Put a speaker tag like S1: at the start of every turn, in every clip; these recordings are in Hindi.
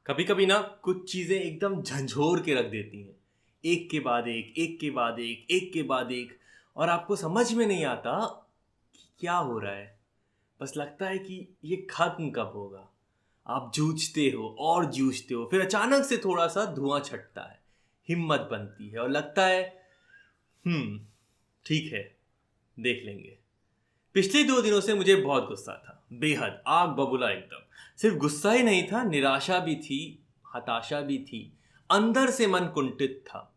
S1: कभी कभी ना कुछ चीजें एकदम झंझोर के रख देती हैं। एक के बाद एक, एक के बाद एक, एक के बाद एक। और आपको समझ में नहीं आता कि क्या हो रहा है। बस लगता है कि ये खत्म कब होगा। आप जूझते हो और जूझते हो, फिर अचानक से थोड़ा सा धुआं छटता है। हिम्मत बनती है और लगता है हम्म ठीक है, देख लेंगे। पिछले 2 दिनों से मुझे बहुत गुस्सा था, बेहद आग बबूला एकदम। सिर्फ गुस्सा ही नहीं था, निराशा भी थी, हताशा भी थी। अंदर से मन कुंठित था।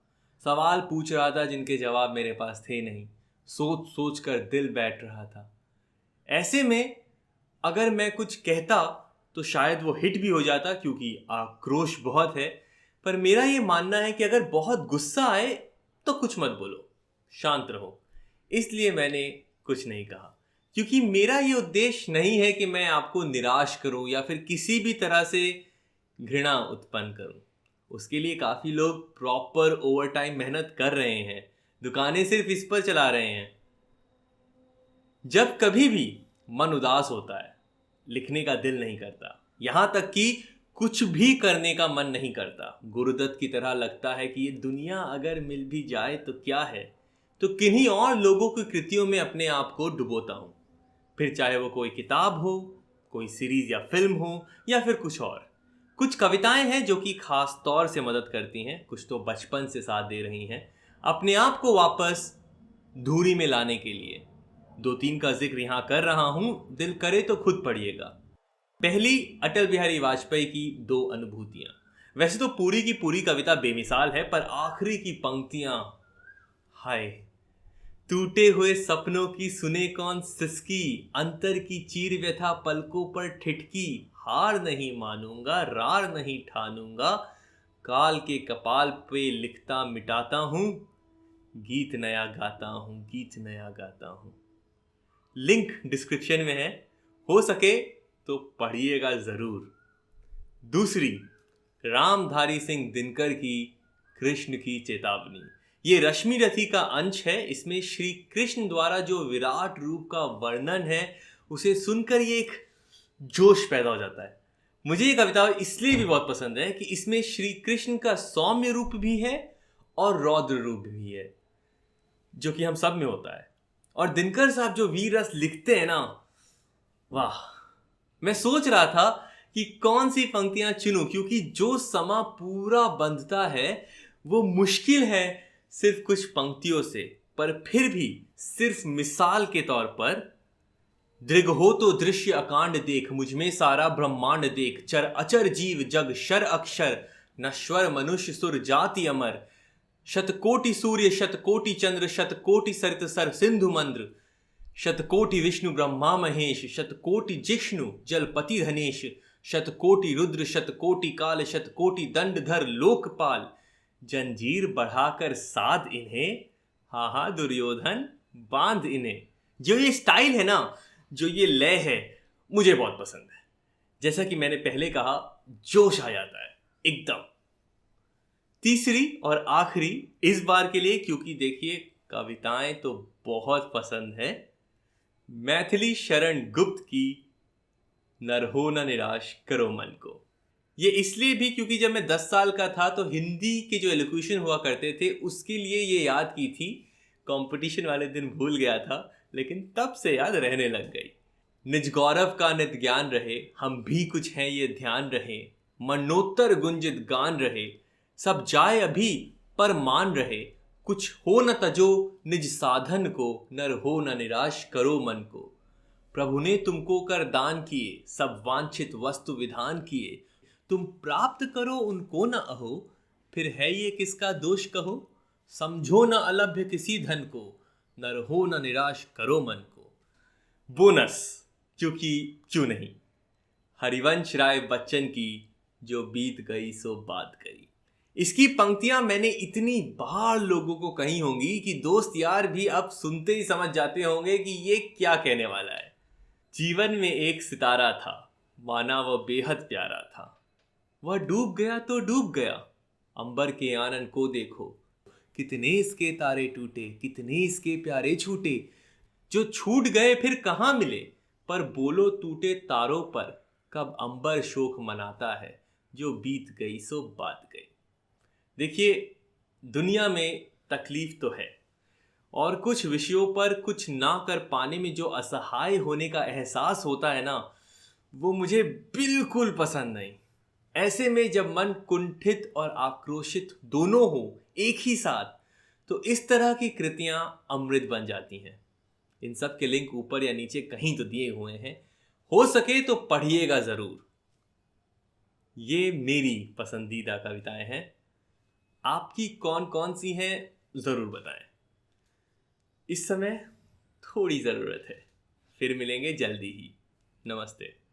S1: सवाल पूछ रहा था जिनके जवाब मेरे पास थे नहीं। सोच सोच कर दिल बैठ रहा था। ऐसे में अगर मैं कुछ कहता तो शायद वो हिट भी हो जाता, क्योंकि आक्रोश बहुत है। पर मेरा ये मानना है कि अगर बहुत गुस्सा आए तो कुछ मत बोलो, शांत रहो। इसलिए मैंने कुछ नहीं कहा, क्योंकि मेरा ये उद्देश्य नहीं है कि मैं आपको निराश करूं या फिर किसी भी तरह से घृणा उत्पन्न करूं। उसके लिए काफ़ी लोग प्रॉपर ओवरटाइम मेहनत कर रहे हैं, दुकानें सिर्फ इस पर चला रहे हैं। जब कभी भी मन उदास होता है, लिखने का दिल नहीं करता, यहाँ तक कि कुछ भी करने का मन नहीं करता। गुरुदत्त की तरह लगता है कि ये दुनिया अगर मिल भी जाए तो क्या है, तो किन्हीं और लोगों की कृतियों में अपने आप को डुबोता हूँ। फिर चाहे वो कोई किताब हो, कोई सीरीज या फिल्म हो, या फिर कुछ और। कुछ कविताएं हैं जो कि खास तौर से मदद करती हैं, कुछ तो बचपन से साथ दे रही हैं अपने आप को वापस धूरी में लाने के लिए। 2-3 का जिक्र यहाँ कर रहा हूं, दिल करे तो खुद पढ़िएगा। पहली, अटल बिहारी वाजपेयी की 2 अनुभूतियां। वैसे तो पूरी की पूरी कविता बेमिसाल है, पर आखिरी की पंक्तियां, हाय। टूटे हुए सपनों की सुने कौन सिसकी, अंतर की चीर व्यथा पलकों पर ठिठकी। हार नहीं मानूंगा, रार नहीं ठानूंगा, काल के कपाल पे लिखता मिटाता हूँ, गीत नया गाता हूँ, गीत नया गाता हूँ। लिंक डिस्क्रिप्शन में है, हो सके तो पढ़िएगा जरूर। दूसरी, रामधारी सिंह दिनकर की कृष्ण की चेतावनी। ये रश्मि रथी का अंश है। इसमें श्री कृष्ण द्वारा जो विराट रूप का वर्णन है, उसे सुनकर ये एक जोश पैदा हो जाता है। मुझे ये कविता इसलिए भी बहुत पसंद है कि इसमें श्री कृष्ण का सौम्य रूप भी है और रौद्र रूप भी है, जो कि हम सब में होता है। और दिनकर साहब जो वीर रस लिखते हैं ना, वाह। मैं सोच रहा था कि कौन सी पंक्तियां चुनूं, क्योंकि जो समा पूरा बंधता है वो मुश्किल है सिर्फ कुछ पंक्तियों से। पर फिर भी सिर्फ मिसाल के तौर पर, दृग हो तो दृश्य अकांड देख, मुझमें सारा ब्रह्मांड देख, चर अचर जीव जग शर अक्षर, नश्वर मनुष्य सुर जाति अमर, शतकोटि सूर्य शतकोटि चंद्र, शतकोटि सरित सर सिंधु मंद्र, शतकोटि विष्णु ब्रह्मा महेश, शतकोटि जिष्णु जलपति धनेश, शतकोटि रुद्र शतकोटि काल, शतकोटि दंडधर लोकपाल, जंजीर बढ़ाकर साध इन्हें, हा हा दुर्योधन बांध इन्हें। जो ये स्टाइल है ना, जो ये लय है, मुझे बहुत पसंद है। जैसा कि मैंने पहले कहा, जोश आ जाता है एकदम। तीसरी और आखिरी इस बार के लिए, क्योंकि देखिए कविताएं तो बहुत पसंद है, मैथिली शरण गुप्त की नर हो न निराश करो मन को। ये इसलिए भी क्योंकि जब मैं 10 साल का था तो हिंदी के जो एलोक्यूशन हुआ करते थे उसके लिए ये याद की थी। कंपटीशन वाले दिन भूल गया था, लेकिन तब से याद रहने लग गई। निज गौरव का नित ज्ञान रहे, हम भी कुछ हैं ये ध्यान रहे, मरणोत्तर गुंजित गान रहे, सब जाए अभी पर मान रहे, कुछ हो न तजो निज साधन को, नर हो न निराश करो मन को। प्रभु ने तुमको कर दान किए, सब वांछित वस्तु विधान किए, तुम प्राप्त करो उनको न अहो, फिर है ये किसका दोष कहो। समझो न अलभ्य किसी धन को, नर हो न निराश करो मन को। बोनस, क्योंकि क्यों नहीं, हरिवंश राय बच्चन की जो बीत गई सो बात गई। इसकी पंक्तियां मैंने इतनी बार लोगों को कही होंगी कि दोस्त यार भी अब सुनते ही समझ जाते होंगे कि ये क्या कहने वाला है। जीवन में एक सितारा था, माना वह बेहद प्यारा था, वह डूब गया तो डूब गया, अंबर के आनन को देखो, कितने इसके तारे टूटे, कितने इसके प्यारे छूटे, जो छूट गए फिर कहाँ मिले, पर बोलो टूटे तारों पर कब अंबर शोक मनाता है, जो बीत गई सो बात गई। देखिए, दुनिया में तकलीफ तो है, और कुछ विषयों पर कुछ ना कर पाने में जो असहाय होने का एहसास होता है ना, वो मुझे बिल्कुल पसंद नहीं। ऐसे में जब मन कुंठित और आक्रोशित दोनों हो एक ही साथ, तो इस तरह की कृतियां अमृत बन जाती हैं। इन सब के लिंक ऊपर या नीचे कहीं तो दिए हुए हैं, हो सके तो पढ़िएगा जरूर। ये मेरी पसंदीदा कविताएं हैं। आपकी कौन कौन सी हैं जरूर बताएं। इस समय थोड़ी ज़रूरत है। फिर मिलेंगे जल्दी ही। नमस्ते।